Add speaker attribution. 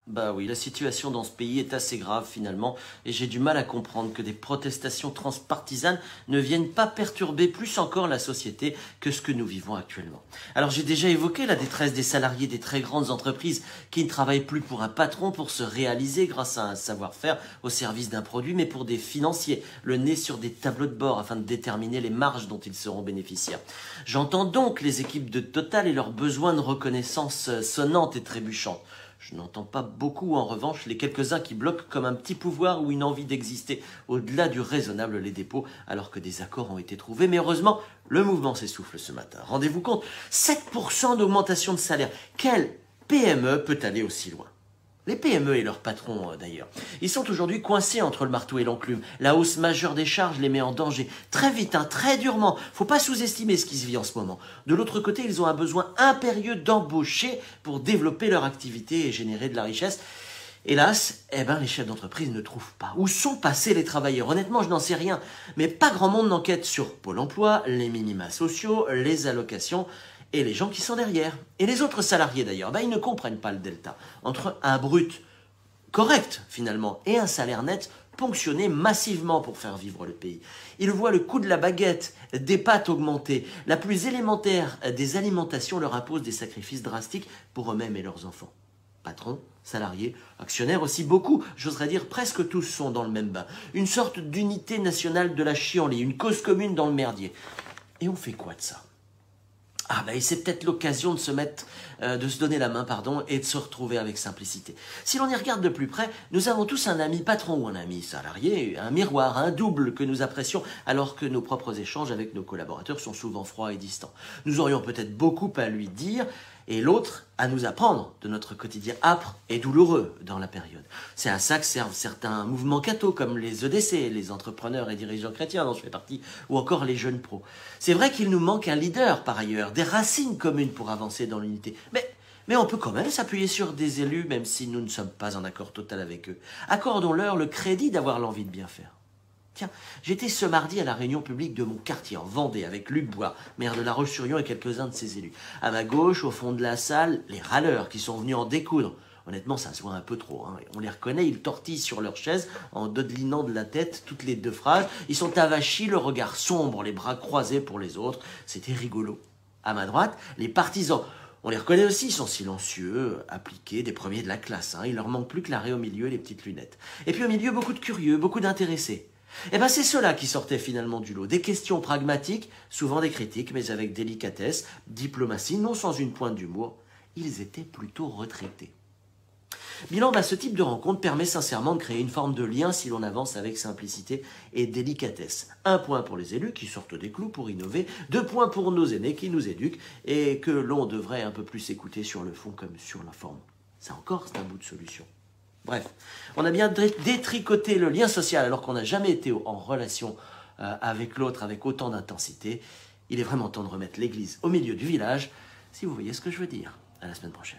Speaker 1: Bah oui, la situation dans ce pays est assez grave finalement, et j'ai du mal à comprendre que des protestations transpartisanes ne viennent pas perturber plus encore la société que ce que nous vivons actuellement. Alors j'ai déjà évoqué la détresse des salariés des très grandes entreprises qui ne travaillent plus pour un patron pour se réaliser grâce à un savoir-faire au service d'un produit, mais pour des financiers, le nez sur des tableaux de bord afin de déterminer les marges dont ils seront bénéficiaires. J'entends donc les équipes de Total et leurs besoins de reconnaissance sonnante et trébuchante. Je n'entends pas beaucoup, en revanche, les quelques-uns qui bloquent comme un petit pouvoir ou une envie d'exister au-delà du raisonnable les dépôts, alors que des accords ont été trouvés. Mais heureusement, le mouvement s'essouffle ce matin. Rendez-vous compte, 7% d'augmentation de salaire. Quelle PME peut aller aussi loin? Les PME et leurs patrons, d'ailleurs, ils sont aujourd'hui coincés entre le marteau et l'enclume. La hausse majeure des charges les met en danger. Très vite, très durement. Faut pas sous-estimer ce qui se vit en ce moment. De l'autre côté, ils ont un besoin impérieux d'embaucher pour développer leur activité et générer de la richesse. Hélas, les chefs d'entreprise ne trouvent pas. Où sont passés les travailleurs? Honnêtement, je n'en sais rien. Mais pas grand monde n'enquête sur Pôle emploi, les minima sociaux, les allocations et les gens qui sont derrière. Et les autres salariés d'ailleurs, ils ne comprennent pas le delta entre un brut correct finalement et un salaire net ponctionné massivement pour faire vivre le pays. Ils voient le coût de la baguette, des pâtes augmenter. La plus élémentaire des alimentations leur impose des sacrifices drastiques pour eux-mêmes et leurs enfants. Patrons, salariés, actionnaires aussi, beaucoup, j'oserais dire presque tous sont dans le même bain. Une sorte d'unité nationale de la chienlit, une cause commune dans le merdier. Et on fait quoi de ça? Et c'est peut-être l'occasion de de se donner la main, et de se retrouver avec simplicité. Si l'on y regarde de plus près, nous avons tous un ami patron ou un ami salarié, un miroir, un double que nous apprécions, alors que nos propres échanges avec nos collaborateurs sont souvent froids et distants. Nous aurions peut-être beaucoup à lui dire, et l'autre à nous apprendre de notre quotidien âpre et douloureux dans la période. C'est à ça que servent certains mouvements cathos comme les EDC, les entrepreneurs et dirigeants chrétiens dont je fais partie, ou encore les jeunes pros. C'est vrai qu'il nous manque un leader par ailleurs, des racines communes pour avancer dans l'unité. Mais on peut quand même s'appuyer sur des élus même si nous ne sommes pas en accord total avec eux. Accordons-leur le crédit d'avoir l'envie de bien faire. Tiens, j'étais ce mardi à la réunion publique de mon quartier, en Vendée, avec Luc Bois, maire de La Roche-sur-Yon et quelques-uns de ses élus. À ma gauche, au fond de la salle, les râleurs qui sont venus en découdre. Honnêtement, ça se voit un peu trop. On les reconnaît, ils tortillent sur leur chaise en dodelinant de la tête toutes les deux phrases. Ils sont avachis, le regard sombre, les bras croisés pour les autres. C'était rigolo. À ma droite, les partisans. On les reconnaît aussi, ils sont silencieux, appliqués, des premiers de la classe. Il leur manque plus que l'arrêt au milieu et les petites lunettes. Et puis au milieu, beaucoup de curieux, beaucoup d'intéressés. C'est ceux-là qui sortaient finalement du lot. Des questions pragmatiques, souvent des critiques, mais avec délicatesse, diplomatie, non sans une pointe d'humour. Ils étaient plutôt retraités. Bilan, ce type de rencontre permet sincèrement de créer une forme de lien si l'on avance avec simplicité et délicatesse. 1 point pour les élus qui sortent des clous pour innover, 2 points pour nos aînés qui nous éduquent et que l'on devrait un peu plus écouter sur le fond comme sur la forme. Ça encore, c'est un bout de solution. Bref, on a bien détricoté le lien social alors qu'on n'a jamais été en relation avec l'autre avec autant d'intensité. Il est vraiment temps de remettre l'église au milieu du village, si vous voyez ce que je veux dire. À la semaine prochaine.